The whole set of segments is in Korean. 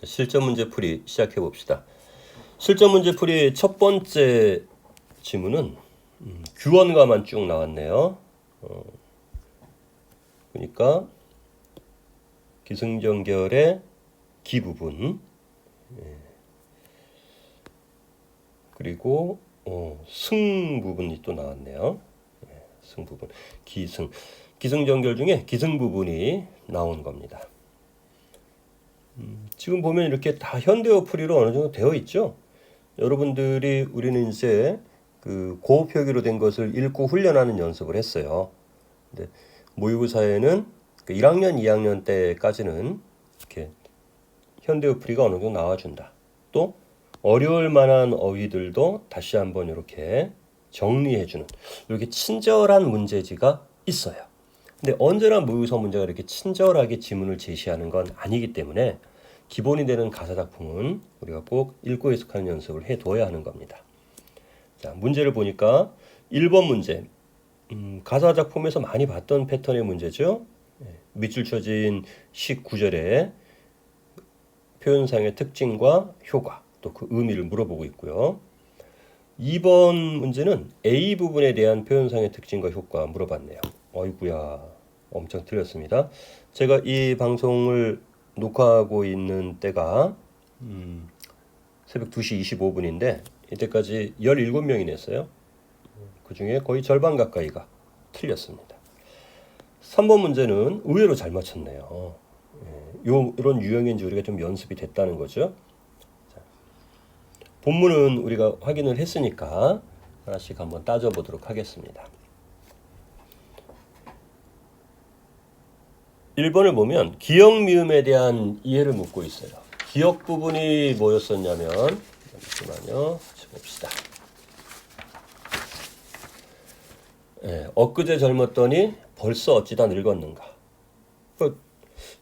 실전 문제 풀이 시작해 봅시다. 실전 문제 풀이 첫 번째 지문은 규원가만 쭉 나왔네요. 그러니까 기승전결의 기 부분, 그리고 승 부분이 또 나왔네요. 승 부분, 기승전결 중에 기승 부분이 나온 겁니다. 지금 보면 이렇게 다 현대어 풀이로 어느 정도 되어 있죠. 여러분들이 우리는 이제 그 고급 표기로 된 것을 읽고 훈련하는 연습을 했어요. 근데 모의고사에는 1학년, 2학년 때까지는 이렇게 현대어 풀이가 어느 정도 나와준다. 또 어려울 만한 어휘들도 다시 한번 이렇게 정리해주는 이렇게 친절한 문제지가 있어요. 근데 언제나 모의고사 문제가 이렇게 친절하게 지문을 제시하는 건 아니기 때문에 기본이 되는 가사 작품은 우리가 꼭 읽고 해석하는 연습을 해둬야 하는 겁니다. 자, 문제를 보니까 1번 문제, 가사 작품에서 많이 봤던 패턴의 문제죠. 밑줄 쳐진 19절에 표현상의 특징과 효과, 또 그 의미를 물어보고 있고요. 2번 문제는 A 부분에 대한 표현상의 특징과 효과 물어봤네요. 어이구야, 엄청 틀렸습니다. 제가 이 방송을 녹화하고 있는 때가 새벽 2시 25분인데 이때까지 17명이 냈어요. 그 중에 거의 절반 가까이가 틀렸습니다. 3번 문제는 의외로 잘 맞췄네요. 이런 유형인지 우리가 좀 연습이 됐다는 거죠. 자, 본문은 우리가 확인을 했으니까 하나씩 한번 따져보도록 하겠습니다. 1번을 보면 기역 미음에 대한 이해를 묻고 있어요. 기역 부분이 뭐였었냐면, 잠시만요. 봅시다. 엊그제 젊었더니 벌써 어찌다 늙었는가.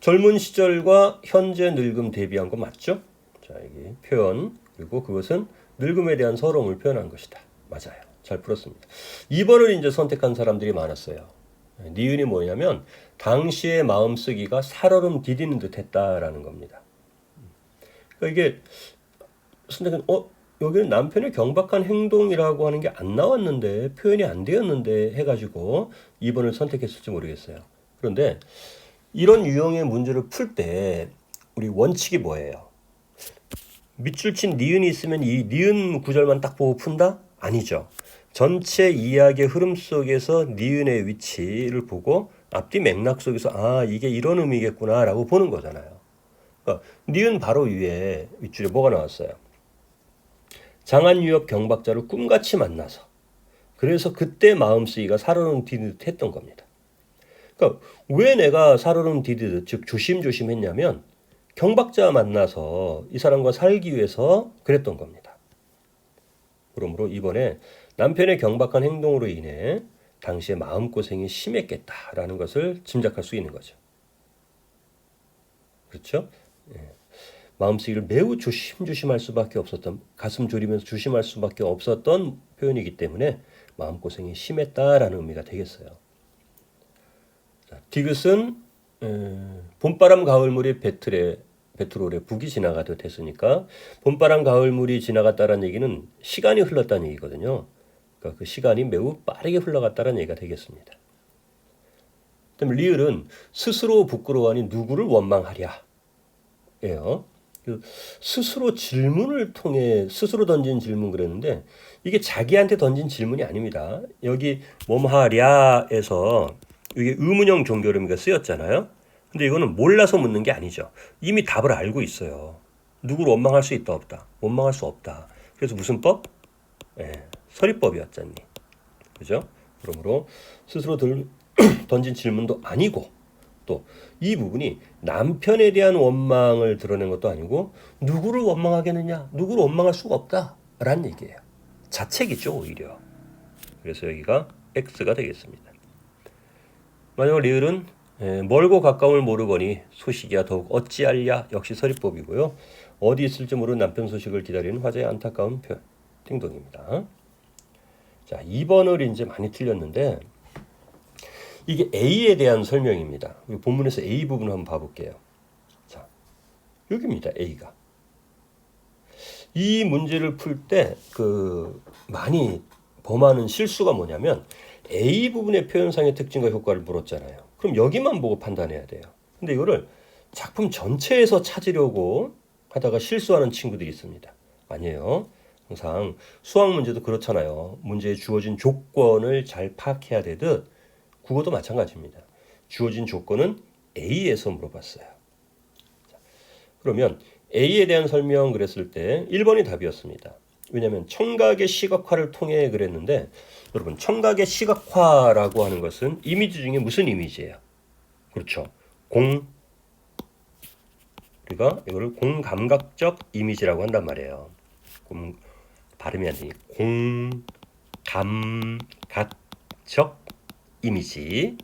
젊은 시절과 현재 늙음 대비한 거 맞죠? 자, 여기 표현, 그리고 그것은 늙음에 대한 서러움을 표현한 것이다. 맞아요. 잘 풀었습니다. 2번을 이제 선택한 사람들이 많았어요. 니은이 뭐냐면 당시의 마음쓰기가 살얼음 디디는 듯 했다라는 겁니다. 그러니까 이게 선택은 여기는 남편의 경박한 행동이라고 하는 게 안 나왔는데 표현이 안 되었는데 해가지고 2번을 선택했을지 모르겠어요. 그런데 이런 유형의 문제를 풀 때 우리 원칙이 뭐예요? 밑줄 친 니은이 있으면 이 니은 구절만 딱 보고 푼다? 아니죠. 전체 이야기의 흐름 속에서 니은의 위치를 보고 앞뒤 맥락 속에서 이게 이런 의미겠구나 라고 보는 거잖아요. 그러니까 니은 바로 위에 윗줄에 뭐가 나왔어요? 장안유엽 경박자를 꿈같이 만나서 그래서 그때 마음쓰기가 살얼음 디디듯 했던 겁니다. 그러니까 왜 내가 살얼음 디디듯 즉 조심조심 했냐면 경박자 만나서 이 사람과 살기 위해서 그랬던 겁니다. 그러므로 이번에 남편의 경박한 행동으로 인해 당시의 마음고생이 심했겠다라는 것을 짐작할 수 있는 거죠. 그렇죠? 마음쓰기를 매우 조심조심할 수밖에 없었던, 가슴 졸이면서 조심할 수밖에 없었던 표현이기 때문에 마음고생이 심했다라는 의미가 되겠어요. 자, 디귿은 봄바람 가을물이 배틀올에 북이 지나가듯 했으니까 봄바람 가을물이 지나갔다는 얘기는 시간이 흘렀다는 얘기거든요. 그러니까 그 시간이 매우 빠르게 흘러갔다는 얘기가 되겠습니다. 그다음에 리을은 스스로 부끄러워하니 누구를 원망하랴 예요. 스스로 질문을 통해 스스로 던진 질문 그랬는데 이게 자기한테 던진 질문이 아닙니다. 여기 몸하랴에서 이게 의문형 종결 의미가 쓰였잖아요. 근데 이거는 몰라서 묻는 게 아니죠. 이미 답을 알고 있어요. 누구를 원망할 수 있다 없다. 원망할 수 없다. 그래서 무슨 법? 서리법이었잖니. 그죠? 그러므로 스스로 던진 질문도 아니고 또 이 부분이 남편에 대한 원망을 드러낸 것도 아니고 누구를 원망하겠느냐? 누구를 원망할 수가 없다라는 얘기예요. 자책이죠 오히려. 그래서 여기가 X가 되겠습니다. 마지막 리을은 멀고 가까움을 모르거니 소식이야 더욱 어찌알랴 역시 서리법이고요. 어디 있을지 모르는 남편 소식을 기다리는 화자의 안타까운 표현 띵동입니다. 자, 2번을 이제 많이 틀렸는데 이게 A에 대한 설명입니다. 본문에서 A 부분을 한번 봐볼게요. 자, 여기입니다. A가. 이 문제를 풀 때 많이 범하는 실수가 뭐냐면 A 부분의 표현상의 특징과 효과를 물었잖아요. 그럼 여기만 보고 판단해야 돼요. 근데 이거를 작품 전체에서 찾으려고 하다가 실수하는 친구들이 있습니다. 아니에요. 항상 수학 문제도 그렇잖아요. 문제에 주어진 조건을 잘 파악해야 되듯 국어도 마찬가지입니다. 주어진 조건은 A에서 물어봤어요. 그러면 A에 대한 설명 그랬을 때 1번이 답이었습니다. 왜냐하면 청각의 시각화를 통해 그랬는데 여러분 청각의 시각화라고 하는 것은 이미지 중에 무슨 이미지예요? 그렇죠. 우리가 이거를 공감각적 이미지라고 한단 말이에요. 발음이 안 되니 공감각적 이미지.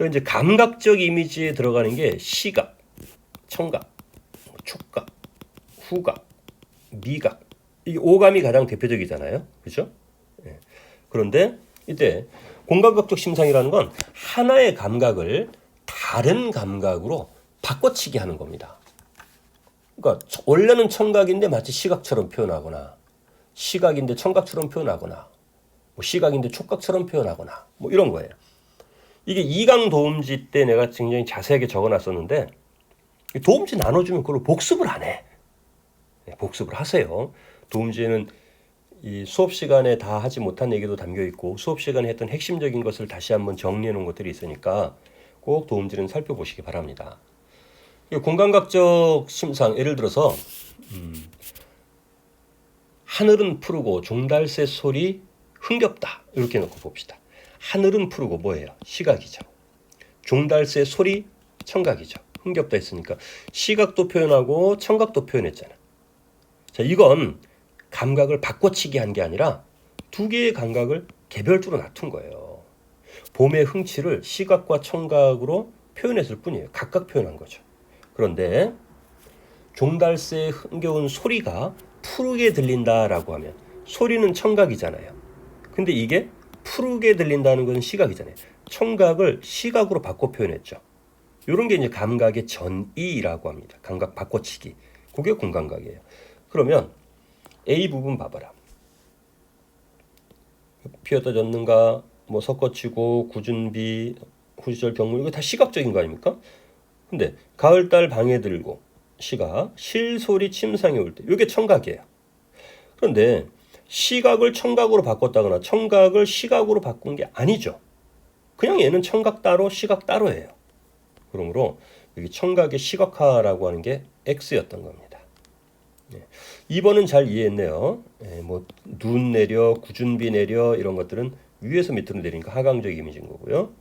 이제 감각적 이미지에 들어가는 게 시각, 청각, 촉각, 후각, 미각. 이 오감이 가장 대표적이잖아요. 그렇죠? 그런데 이때 공감각적 심상이라는 건 하나의 감각을 다른 감각으로 바꿔치기 하는 겁니다. 그러니까 원래는 청각인데 마치 시각처럼 표현하거나 시각인데 청각처럼 표현하거나 뭐 시각인데 촉각처럼 표현하거나 뭐 이런 거예요. 이게 이강 도움지 때 내가 굉장히 자세하게 적어놨었는데 도움지 나눠주면 그걸 복습을 안 해. 복습을 하세요. 도움지에는 이 수업 시간에 다 하지 못한 얘기도 담겨 있고 수업 시간에 했던 핵심적인 것을 다시 한번 정리해 놓은 것들이 있으니까 꼭 도움지는 살펴보시기 바랍니다. 공감각적 심상 예를 들어서 하늘은 푸르고 종달새 소리 흥겹다 이렇게 놓고 봅시다. 하늘은 푸르고 뭐예요? 시각이죠. 종달새 소리 청각이죠. 흥겹다 했으니까 시각도 표현하고 청각도 표현했잖아. 자, 이건 감각을 바꿔치기 한 게 아니라 두 개의 감각을 개별적으로 놔둔 거예요. 봄의 흥취를 시각과 청각으로 표현했을 뿐이에요. 각각 표현한 거죠. 그런데 종달새의 흥겨운 소리가 푸르게 들린다라고 하면 소리는 청각이잖아요. 근데 이게 푸르게 들린다는 것은 시각이잖아요. 청각을 시각으로 바꿔 표현했죠. 이런 게 이제 감각의 전이라고 합니다. 감각 바꿔치기. 그게 공감각이에요. 그러면 A 부분 봐봐라. 피었다 젖는가, 뭐 섞어치고, 굳은비, 후시절 경물 이거 다 시각적인 거 아닙니까? 근데 가을달 방에 들고 시각, 실소리 침상에 올 때 이게 청각이에요. 그런데 시각을 청각으로 바꿨다거나 청각을 시각으로 바꾼 게 아니죠. 그냥 얘는 청각 따로 시각 따로예요. 그러므로 여기 청각의 시각화라고 하는 게 X였던 겁니다. 2번은 잘 이해했네요. 뭐 눈 내려, 굳은비 내려 이런 것들은 위에서 밑으로 내리니까 하강적 이미지인 거고요.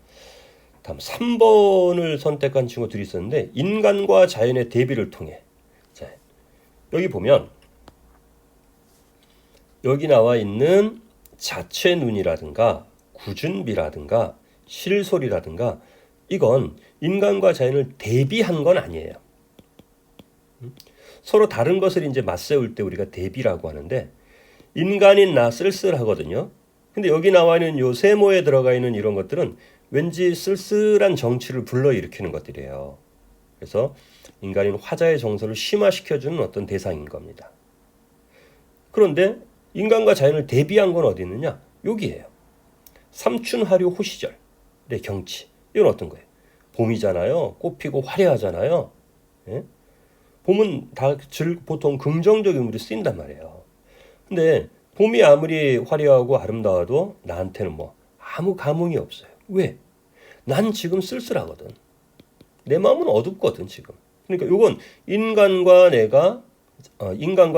다음 3번을 선택한 친구들이 있었는데 인간과 자연의 대비를 통해 자, 여기 보면 여기 나와 있는 자체 눈이라든가 굳은비라든가 실소리라든가 이건 인간과 자연을 대비한 건 아니에요. 서로 다른 것을 이제 맞세울 때 우리가 대비라고 하는데 인간인 나 쓸쓸하거든요. 근데 여기 나와 있는 요 세모에 들어가 있는 이런 것들은 왠지 쓸쓸한 정취를 불러일으키는 것들이에요. 그래서 인간인 화자의 정서를 심화시켜주는 어떤 대상인 겁니다. 그런데 인간과 자연을 대비한 건 어디 있느냐? 여기에요. 삼춘하류 호시절의 경치. 이건 어떤 거예요? 봄이잖아요. 꽃 피고 화려하잖아요. 예? 봄은 다 보통 긍정적 의미로 쓰인단 말이에요. 근데 봄이 아무리 화려하고 아름다워도 나한테는 뭐 아무 감흥이 없어요. 왜? 난 지금 쓸쓸하거든. 내 마음은 어둡거든 지금. 그러니까 이건 인간과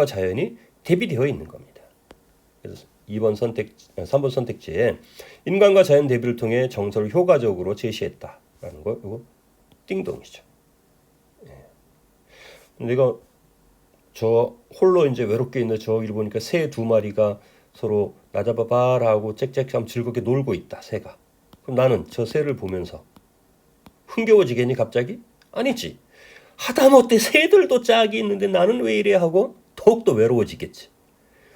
자연이 대비되어 있는 겁니다. 그래서 3번 선택지에 인간과 자연 대비를 통해 정서를 효과적으로 제시했다라는 거 이거 띵동이죠. 내가 저 홀로 이제 외롭게 있는 저기를 보니까 새 두 마리가 서로 나 잡아봐라 하고 짹짹함 즐겁게 놀고 있다. 새가. 그럼 나는 저 새를 보면서 흥겨워지겠니 갑자기? 아니지. 하다못해 새들도 짝이 있는데 나는 왜 이래 하고 더욱더 외로워지겠지.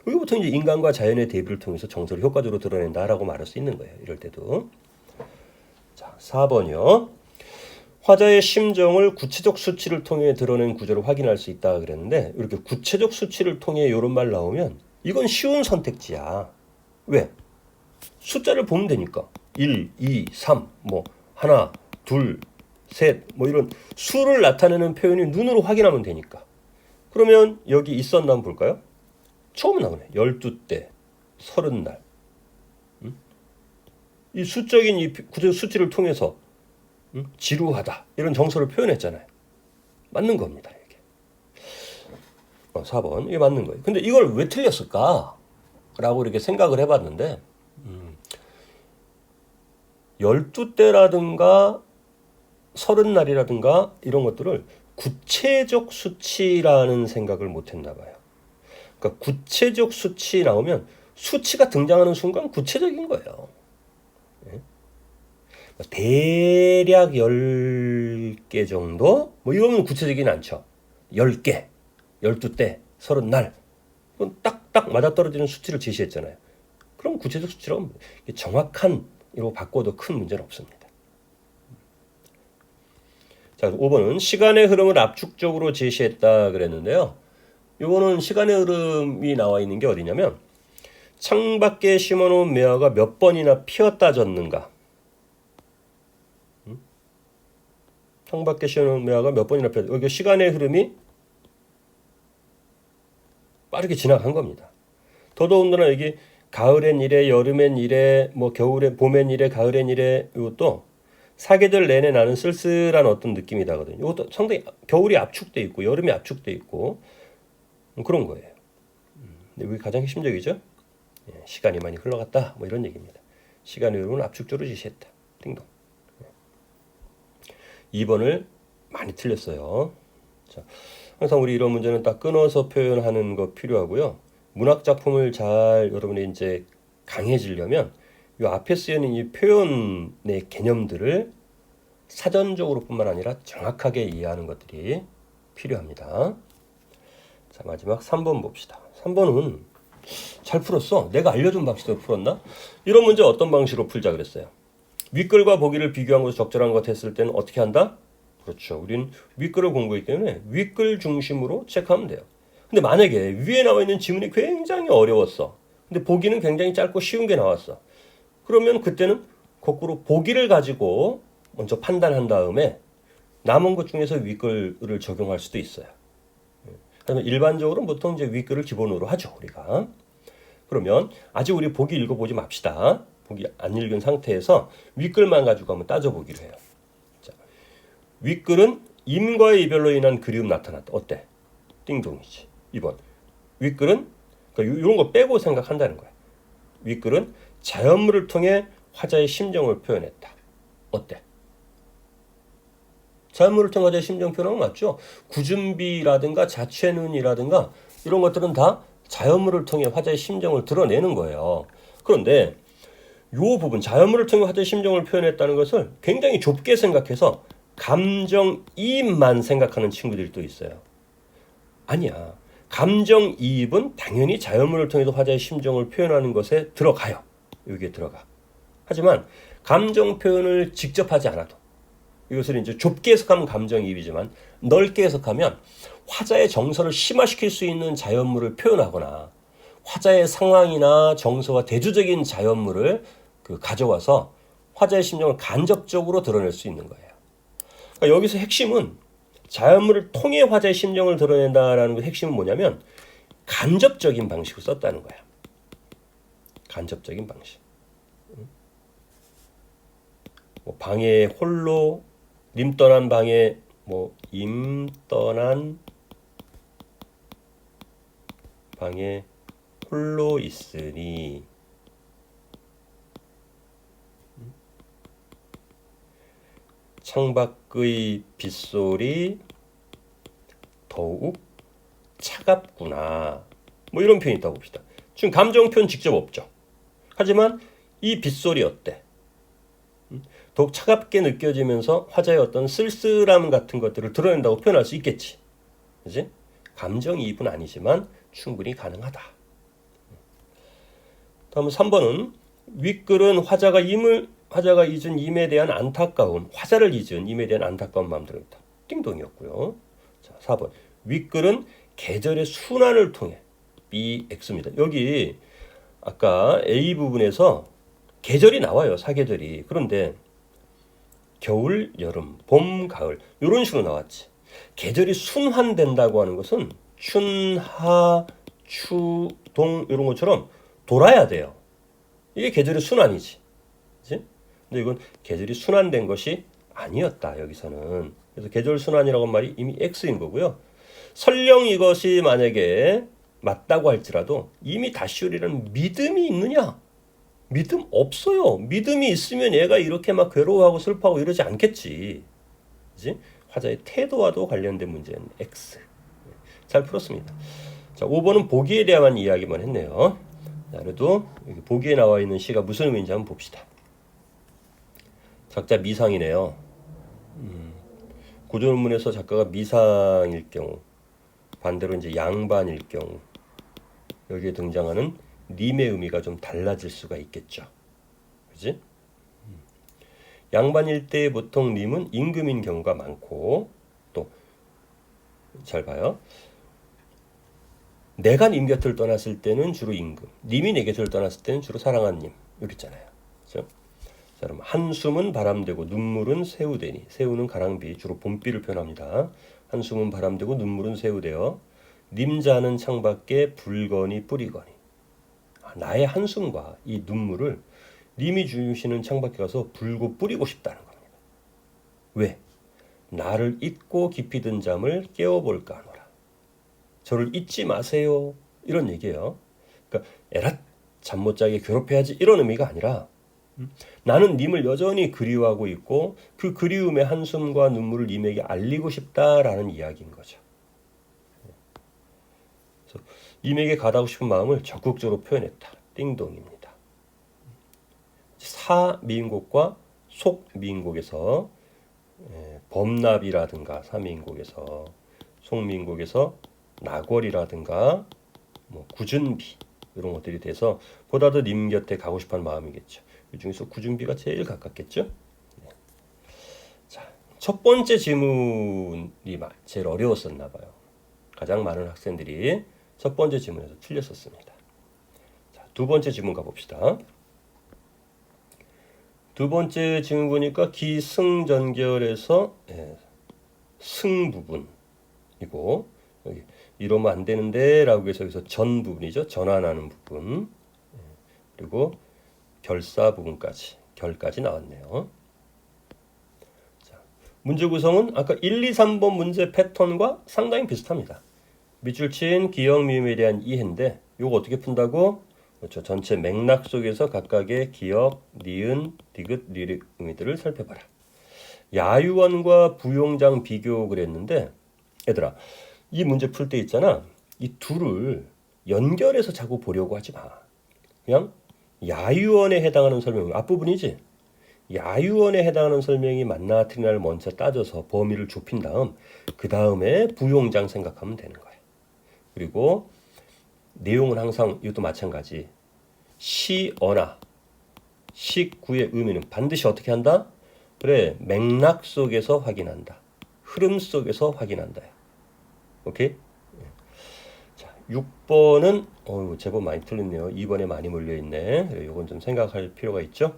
여기부터 이제 인간과 자연의 대비를 통해서 정서를 효과적으로 드러낸다라고 말할 수 있는 거예요. 이럴 때도. 자, 4번이요. 화자의 심정을 구체적 수치를 통해 드러낸 구조를 확인할 수 있다 그랬는데 이렇게 구체적 수치를 통해 이런 말 나오면 이건 쉬운 선택지야. 왜? 숫자를 보면 되니까 1, 2, 3, 뭐 하나, 둘, 셋, 뭐 이런 수를 나타내는 표현이 눈으로 확인하면 되니까. 그러면 여기 있었나 한번 볼까요? 처음 나오네. 12대, 30날. 이 수적인 이 구체적 수치를 통해서 지루하다 이런 정서를 표현했잖아요. 맞는 겁니다. 이게. 4번 이게 맞는 거예요. 근데 이걸 왜 틀렸을까? 라고 이렇게 생각을 해봤는데 12대라든가 30날이라든가 이런 것들을 구체적 수치라는 생각을 못했나 봐요. 그러니까 구체적 수치 나오면 수치가 등장하는 순간 구체적인 거예요. 대략 10개 정도? 뭐 이러면 구체적이진 않죠. 10개, 12대, 30날. 그건 딱딱 맞아떨어지는 수치를 제시했잖아요. 그럼 구체적 수치로 정확한 이로 바꿔도 큰 문제는 없습니다. 자, 5번은 시간의 흐름을 압축적으로 제시했다 그랬는데요. 이거는 시간의 흐름이 나와 있는 게 어디냐면 창밖에 심어놓은 매화가 몇 번이나 피었다 졌는가. 창밖에 심어놓은 매화가 몇 번이나 피었다. 여기 시간의 흐름이 빠르게 지나간 겁니다. 더더군다나 여기 가을엔 이래, 여름엔 이래, 뭐 겨울에, 봄엔 이래, 가을엔 이래. 이것도 사계절 내내 나는 쓸쓸한 어떤 느낌이 나거든요. 이것도 상당히 겨울이 압축돼 있고 여름이 압축돼 있고 그런 거예요. 근데 이게 가장 핵심적이죠. 시간이 많이 흘러갔다. 뭐 이런 얘기입니다. 시간의 흐름은 압축적으로 제시했다. 띵동. 2번을 많이 틀렸어요. 자, 항상 우리 이런 문제는 딱 끊어서 표현하는 거 필요하고요. 문학 작품을 잘 여러분이 이제 강해지려면 이 앞에 쓰여진 이 표현의 개념들을 사전적으로뿐만 아니라 정확하게 이해하는 것들이 필요합니다. 자, 마지막 3번 봅시다. 3번은 잘 풀었어. 내가 알려준 방식대로 풀었나? 이런 문제 어떤 방식으로 풀자 그랬어요? 윗글과 보기를 비교한 것을 적절한 것 했을 때는 어떻게 한다? 그렇죠. 우린 윗글을 공부했기 때문에 윗글 중심으로 체크하면 돼요. 근데 만약에 위에 나와 있는 지문이 굉장히 어려웠어. 근데 보기는 굉장히 짧고 쉬운 게 나왔어. 그러면 그때는 거꾸로 보기를 가지고 먼저 판단한 다음에 남은 것 중에서 윗글을 적용할 수도 있어요. 그러면 일반적으로 보통 이제 윗글을 기본으로 하죠, 우리가. 그러면 아직 우리 보기 읽어보지 맙시다. 보기 안 읽은 상태에서 윗글만 가지고 한번 따져보기로 해요. 자, 윗글은 임과의 이별로 인한 그리움 나타났다. 어때? 띵동이지. 2번. 윗글은 그러니까 이런 거 빼고 생각한다는 거야. 윗글은 자연물을 통해 화자의 심정을 표현했다. 어때? 자연물을 통해 화자의 심정 표현한 거 맞죠? 구준비라든가 자취눈이라든가 이런 것들은 다 자연물을 통해 화자의 심정을 드러내는 거예요. 그런데 이 부분 자연물을 통해 화자의 심정을 표현했다는 것을 굉장히 좁게 생각해서 감정이입만 생각하는 친구들이 또 있어요. 아니야. 감정이입은 당연히 자연물을 통해서 화자의 심정을 표현하는 것에 들어가요. 여기에 들어가. 하지만 감정 표현을 직접 하지 않아도 이것을 이제 좁게 해석하면 감정이입이지만 넓게 해석하면 화자의 정서를 심화시킬 수 있는 자연물을 표현하거나 화자의 상황이나 정서와 대조적인 자연물을 가져와서 화자의 심정을 간접적으로 드러낼 수 있는 거예요. 그러니까 여기서 핵심은 자연물을 통해 화자의 심정을 드러낸다라는 그 핵심은 뭐냐면 간접적인 방식을 썼다는 거야. 간접적인 방식. 뭐 방에 홀로 님 떠난 방에 뭐 임 떠난 방에 홀로 있으니 창밖의 빗소리 더욱 차갑구나. 뭐 이런 표현이 있다고 봅시다. 지금 감정 표현 직접 없죠. 하지만 이 빗소리 어때? 더욱 차갑게 느껴지면서 화자의 어떤 쓸쓸함 같은 것들을 드러낸다고 표현할 수 있겠지. 그지? 감정이입은 아니지만 충분히 가능하다. 다음 3번은 윗글은 화자가 화자가 잊은 임에 대한 안타까움, 화자를 잊은 임에 대한 안타까운 마음 들어있다. 띵동이었고요. 자, 4번. 윗글은 계절의 순환을 통해 BX입니다. 여기 아까 A 부분에서 계절이 나와요. 사계절이. 그런데 겨울, 여름, 봄, 가을 이런 식으로 나왔지. 계절이 순환된다고 하는 것은 춘, 하, 추, 동 이런 것처럼 돌아야 돼요. 이게 계절의 순환이지. 그치? 근데 이건 계절이 순환된 것이 아니었다. 여기서는. 그래서 계절 순환이라고 한 말이 이미 X인 거고요. 설령 이것이 만약에 맞다고 할지라도 이미 다시오리라는 믿음이 있느냐? 믿음 없어요. 믿음이 있으면 얘가 이렇게 막 괴로워하고 슬퍼하고 이러지 않겠지. 그치? 화자의 태도와도 관련된 문제는 X. 잘 풀었습니다. 자, 5번은 보기에 대한 이야기만 했네요. 자, 그래도 여기 보기에 나와 있는 시가 무슨 의미인지 한번 봅시다. 작자 미상이네요. 구조론문에서 작가가 미상일 경우, 반대로 이제 양반일 경우, 여기에 등장하는 님의 의미가 좀 달라질 수가 있겠죠. 그지? 양반일 때 보통 님은 임금인 경우가 많고, 또 잘 봐요. 내가 님 곁을 떠났을 때는 주로 임금, 님이 내 곁을 떠났을 때는 주로 사랑한 님 이렇게 있잖아요. 그렇죠? 자, 그럼 한숨은 바람되고 눈물은 새우되니, 새우는 가랑비, 주로 봄비를 표현합니다. 한숨은 바람되고 눈물은 새우되어 님자는 창밖에 불거니 뿌리거니. 나의 한숨과 이 눈물을 님이 주시는 창밖에 가서 불고 뿌리고 싶다는 겁니다. 왜? 나를 잊고 깊이 든 잠을 깨워볼까 하노라. 저를 잊지 마세요. 이런 얘기예요. 그러니까 에라 잠 못 자게 괴롭혀야지 이런 의미가 아니라 나는 님을 여전히 그리워하고 있고 그 그리움의 한숨과 눈물을 님에게 알리고 싶다라는 이야기인 거죠. 그래서 님에게 가다고 싶은 마음을 적극적으로 표현했다. 띵동입니다. 사미인곡과 속미인곡에서 범납이라든가 사미인곡에서 속미인곡에서 나궐이라든가 뭐 구준비 이런 것들이 돼서 보다 더 님 곁에 가고 싶어하는 마음이겠죠. 이 중에서 구준비가 제일 가깝겠죠. 네. 자, 첫 번째 지문이 제일 어려웠었나 봐요. 가장 많은 학생들이 첫 번째 지문에서 틀렸었습니다. 자, 두 번째 지문 가봅시다. 두 번째 지문 보니까 기승전결에서 승 부분이고 여기 이러면 안 되는데 라고 해서 여기서 전 부분이죠. 전환하는 부분. 그리고 결사 부분까지 결까지 나왔네요. 자, 문제 구성은 아까 1, 2, 3번 문제 패턴과 상당히 비슷합니다. 밑줄 친 기역 미음에 대한 이해인데 이거 어떻게 푼다고? 그렇죠. 전체 맥락 속에서 각각의 기역, 니은, 디귿, 리릭 의미들을 살펴봐라. 야유원과 부용장 비교 그랬는데 얘들아 이 문제 풀 때 있잖아. 이 둘을 연결해서 자꾸 보려고 하지 마. 그냥 야유원에 해당하는 설명 앞부분이지. 야유원에 해당하는 설명이 맞나 틀리나를 먼저 따져서 범위를 좁힌 다음 그 다음에 부용장 생각하면 되는 거야. 그리고 내용은 항상 이것도 마찬가지. 시어나 식구의 의미는 반드시 어떻게 한다? 그래 맥락 속에서 확인한다. 흐름 속에서 확인한다. 오케이? 자, 6번은 제법 많이 틀렸네요. 2번에 많이 몰려있네. 그래, 이건 좀 생각할 필요가 있죠.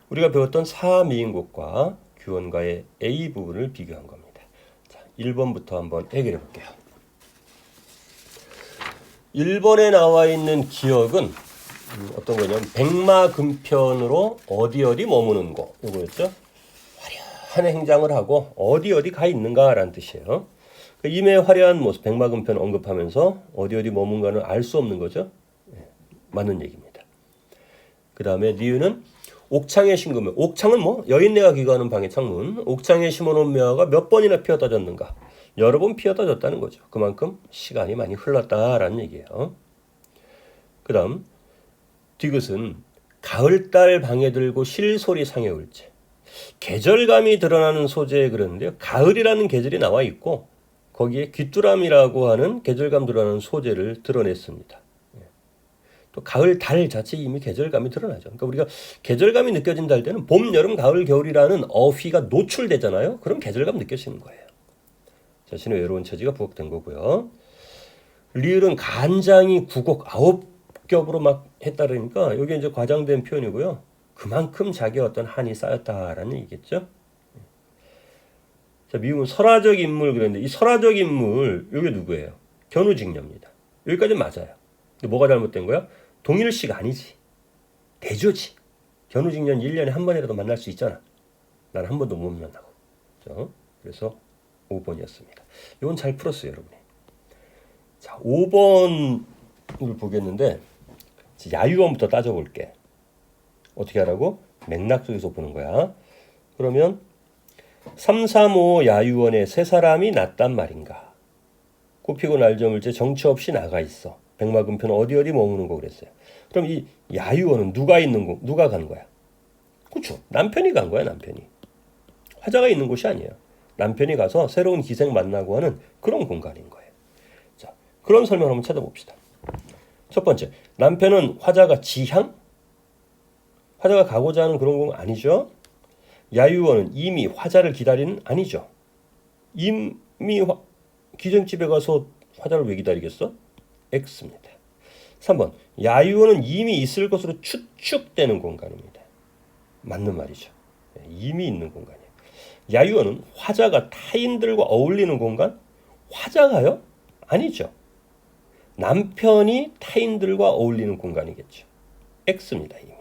우리가 배웠던 사미인곡과 규원과의 A 부분을 비교한 겁니다. 자, 1번부터 한번 해결해 볼게요. 1번에 나와 있는 기역은 어떤 거냐면 백마금편으로 어디 머무는 거 이거였죠. 화려한 행장을 하고 어디 가 있는가라는 뜻이에요. 임의 화려한 모습 백마금편 언급하면서 어디 머문가는 알 수 없는 거죠. 맞는 얘기입니다. 그 다음에 니은은 옥창에 심으면 옥창은 뭐 여인네가 기거하는 방의 창문 옥창에 심어놓은 묘화가 몇 번이나 피어다 졌는가 여러 번 피어다 졌다는 거죠. 그만큼 시간이 많이 흘렀다라는 얘기예요. 그 다음 디귿은 가을달 방에 들고 실소리 상에 울지 계절감이 드러나는 소재에 그러는데요. 가을이라는 계절이 나와 있고 거기에 귀뚜라미라고 하는 계절감 드러나는 소재를 드러냈습니다. 또 가을 달 자체에 이미 계절감이 드러나죠. 그러니까 우리가 계절감이 느껴진다 할 때는 봄, 여름, 가을, 겨울이라는 어휘가 노출되잖아요. 그럼 계절감 느껴지는 거예요. 자신의 외로운 처지가 부각된 거고요. 리을은 간장이 9곡 9겹으로 막 했다 그러니까 여기 이제 과장된 표현이고요. 그만큼 자기의 어떤 한이 쌓였다라는 얘기겠죠. 자, 미음은 설화적 인물 그랬는데 이 설화적 인물 이게 누구예요? 견우직녀입니다. 여기까지는 맞아요. 근데 뭐가 잘못된 거야? 동일시가 아니지. 대조지. 견우직녀는 1년에 한 번이라도 만날 수 있잖아. 난 한 번도 못 만나고. 그렇죠? 그래서 5번이었습니다. 이건 잘 풀었어요, 여러분이. 자, 5번을 보겠는데 야유원부터 따져볼게. 어떻게 하라고? 맥락 속에서 보는 거야. 그러면 335 야유원에 세 사람이 났단 말인가. 꽃피고 날저물째 정처 없이 나가 있어. 백마금표는 어디 머무는 거 그랬어요. 그럼 이 야유원은 누가 간 거야? 그렇죠. 남편이 간 거야, 남편이. 화자가 있는 곳이 아니에요. 남편이 가서 새로운 기생 만나고 하는 그런 공간인 거예요. 자, 그런 설명을 한번 찾아봅시다. 첫 번째, 남편은 화자가 지향? 화자가 가고자 하는 그런 건 아니죠. 야유원은 이미 화자를 기다리는 아니죠. 이미 기생집에 가서 화자를 왜 기다리겠어? X입니다. 3번, 야유원은 이미 있을 것으로 추측되는 공간입니다. 맞는 말이죠. 이미 있는 공간이에요. 야유원은 화자가 타인들과 어울리는 공간? 화자가요? 아니죠. 남편이 타인들과 어울리는 공간이겠죠. X입니다. 이미.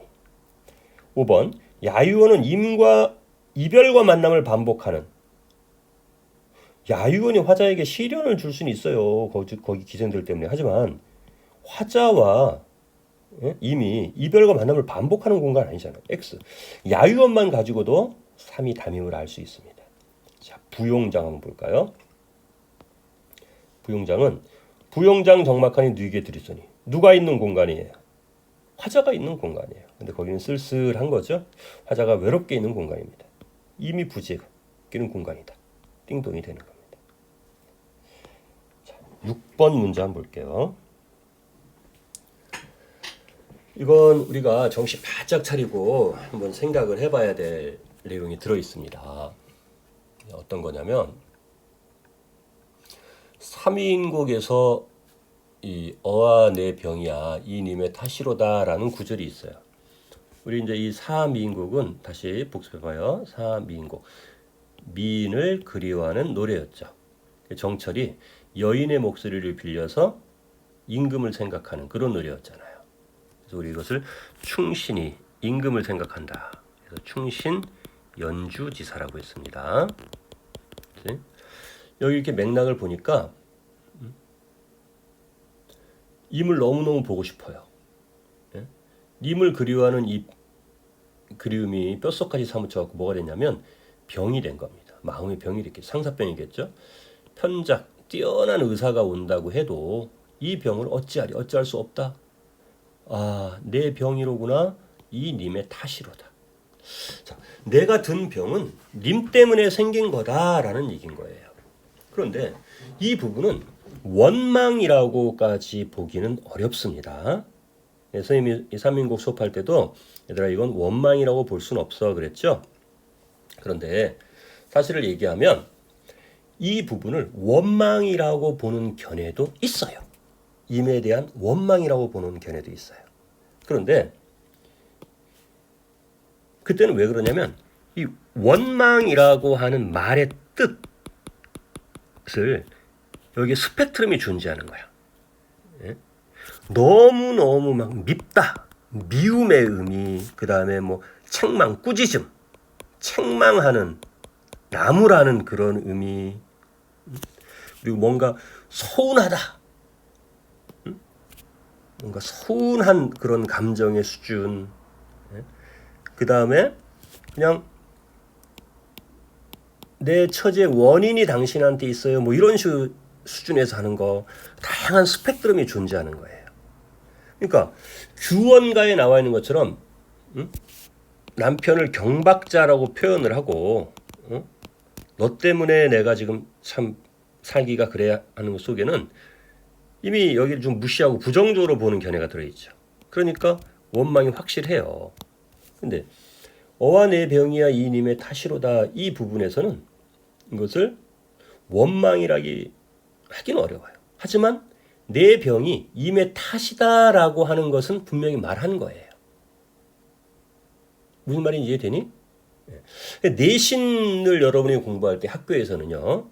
5번, 야유원은 이별과 만남을 반복하는. 야유원이 화자에게 시련을 줄 수는 있어요. 거기 기생들 때문에. 하지만 화자와 이미 이별과 만남을 반복하는 공간 아니잖아요. X. 야유원만 가지고도 3이 담임을 알 수 있습니다. 자, 부용장 한번 볼까요? 부용장은 부용장 정막하니 누이게 들이소니. 누가 있는 공간이에요? 화자가 있는 공간이에요. 근데 거기는 쓸쓸한 거죠. 화자가 외롭게 있는 공간입니다. 이미 부지에 끼는 공간이다. 띵동이 되는 겁니다. 자, 6번 문제 한번 볼게요. 이건 우리가 정신 바짝 차리고 한번 생각을 해봐야 될 내용이 들어있습니다. 어떤 거냐면 3인곡에서 이 어와 내 병이야 이 님의 탓이로다라는 구절이 있어요. 우리 이제 이 사미인곡은 다시 복습해봐요. 사미인곡 미인을 그리워하는 노래였죠. 정철이 여인의 목소리를 빌려서 임금을 생각하는 그런 노래였잖아요. 그래서 우리 이것을 충신이 임금을 생각한다. 그래서 충신 연주지사라고 했습니다. 여기 이렇게 맥락을 보니까 임을 너무너무 보고 싶어요. 임을 그리워하는 이 그리움이 뼛속까지 사무쳐갖고 뭐가 됐냐면 병이 된 겁니다. 마음의 병이 이렇게 상사병이겠죠. 편작, 뛰어난 의사가 온다고 해도 이 병을 어찌할 수 없다. 아, 내 병이로구나. 이 님의 탓이로다. 자, 내가 든 병은 님 때문에 생긴 거다라는 얘기인 거예요. 그런데 이 부분은 원망이라고까지 보기는 어렵습니다. 선생님이 3인곡 수업할 때도 얘들아 이건 원망이라고 볼 수는 없어 그랬죠. 그런데 사실을 얘기하면 이 부분을 원망이라고 보는 견해도 있어요. 임에 대한 원망이라고 보는 견해도 있어요. 그런데 그때는 왜 그러냐면 이 원망이라고 하는 말의 뜻을 여기에 스펙트럼이 존재하는 거야. 너무너무 막 밉다. 미움의 의미, 그 다음에 뭐 책망, 꾸짖음, 책망하는, 나무라는 그런 의미, 그리고 뭔가 서운하다. 뭔가 서운한 그런 감정의 수준. 그 다음에 그냥 내 처지의 원인이 당신한테 있어요. 뭐 이런 수준에서 하는 거 다양한 스펙트럼이 존재하는 거예요. 그러니까 규원가에 나와 있는 것처럼 남편을 경박자라고 표현을 하고 너 때문에 내가 지금 참 살기가 그래야 하는 것 속에는 이미 여기를 좀 무시하고 부정적으로 보는 견해가 들어있죠. 그러니까 원망이 확실해요. 근데 어와 내 병이야 이님의 탓이로다 이 부분에서는 이것을 원망이라기 하긴 어려워요. 하지만 내 병이 임의 탓이다라고 하는 것은 분명히 말한 거예요. 무슨 말인지 이해되니? 내신을 여러분이 공부할 때 학교에서는요.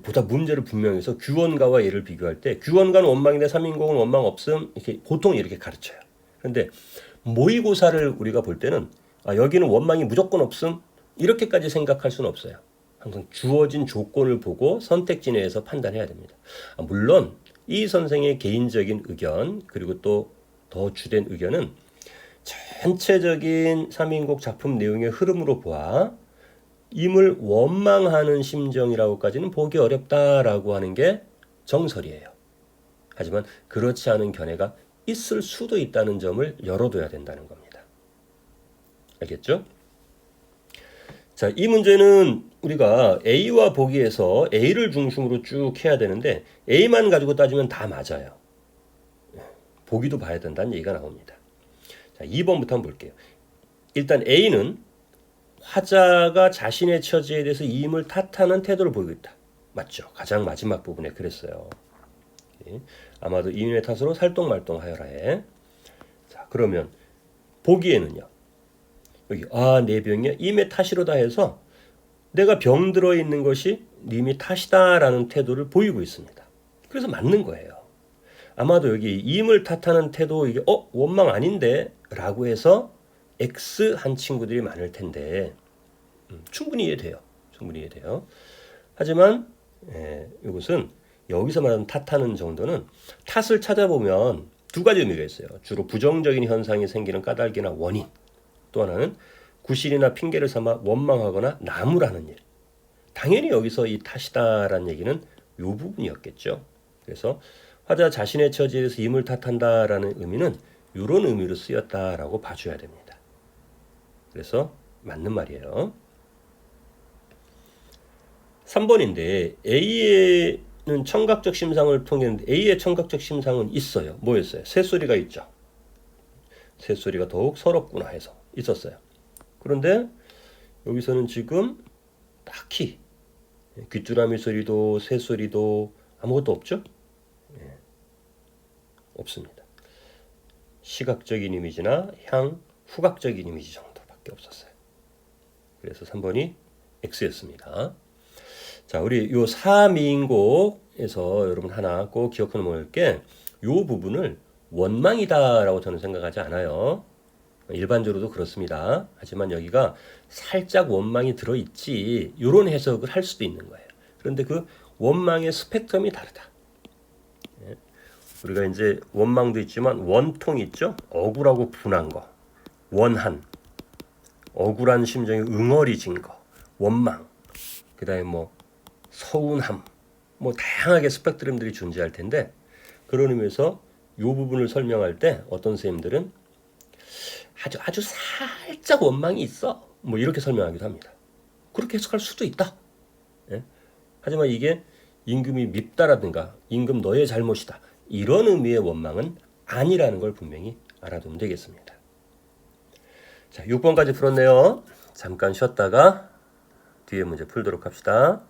보다 문제를 분명히 해서 규원가와 얘를 비교할 때 규원가는 원망인데 3인공은 원망 없음 이렇게 보통 이렇게 가르쳐요. 그런데 모의고사를 우리가 볼 때는 여기는 원망이 무조건 없음 이렇게까지 생각할 수는 없어요. 항상 주어진 조건을 보고 선택지 내에서 판단해야 됩니다. 물론 이 선생의 개인적인 의견 그리고 또 더 주된 의견은 전체적인 3인국 작품 내용의 흐름으로 보아 임을 원망하는 심정이라고까지는 보기 어렵다라고 하는 게 정설이에요. 하지만 그렇지 않은 견해가 있을 수도 있다는 점을 열어둬야 된다는 겁니다. 알겠죠? 자, 이 문제는 우리가 A와 보기에서 A를 중심으로 쭉 해야 되는데 A만 가지고 따지면 다 맞아요. 보기도 봐야 된다는 얘기가 나옵니다. 자, 2번부터 한번 볼게요. 일단 A는 화자가 자신의 처지에 대해서 이임을 탓하는 태도를 보이고 있다. 맞죠? 가장 마지막 부분에 그랬어요. 아마도 이인의 탓으로 살똥말똥하여라에. 자, 그러면 보기에는요. 여기 내 병이야 임의 탓이로다 해서 내가 병들어 있는 것이 님이 탓이다라는 태도를 보이고 있습니다. 그래서 맞는 거예요. 아마도 여기 임을 탓하는 태도 이게 원망 아닌데 라고 해서 X 한 친구들이 많을 텐데 충분히 이해돼요. 충분히 이해돼요. 하지만 이것은 여기서 말하는 탓하는 정도는 탓을 찾아보면 두 가지 의미가 있어요. 주로 부정적인 현상이 생기는 까닭이나 원인, 또 하나는 구실이나 핑계를 삼아 원망하거나 나무라는 일. 당연히 여기서 이 탓이다라는 얘기는 이 부분이었겠죠. 그래서 화자 자신의 처지에 대해서 임을 탓한다라는 의미는 이런 의미로 쓰였다라고 봐줘야 됩니다. 그래서 맞는 말이에요. 3번인데 A에는 청각적 심상을 통했는데 A의 청각적 심상은 있어요. 뭐였어요? 새소리가 있죠. 새소리가 더욱 서럽구나 해서 있었어요. 그런데 여기서는 지금 딱히 귀뚜라미 소리도 새소리도 아무것도 없죠? 없습니다. 시각적인 이미지나 후각적인 이미지 정도밖에 없었어요. 그래서 3번이 X였습니다. 자, 우리 요 3인곡에서 여러분 하나 꼭 기억해 놓을 게 요 부분을 원망이다라고 저는 생각하지 않아요. 일반적으로도 그렇습니다. 하지만 여기가 살짝 원망이 들어있지 이런 해석을 할 수도 있는 거예요. 그런데 그 원망의 스펙트럼이 다르다. 우리가 이제 원망도 있지만 원통 있죠? 억울하고 분한 거. 원한. 억울한 심정이 응어리진 거. 원망. 그 다음에 서운함. 다양하게 스펙트럼들이 존재할 텐데 그런 의미에서 이 부분을 설명할 때 어떤 선생님들은 아주 살짝 원망이 있어. 이렇게 설명하기도 합니다. 그렇게 해석할 수도 있다. 하지만 이게 임금이 밉다라든가 임금 너의 잘못이다. 이런 의미의 원망은 아니라는 걸 분명히 알아두면 되겠습니다. 자, 6번까지 풀었네요. 잠깐 쉬었다가 뒤에 문제 풀도록 합시다.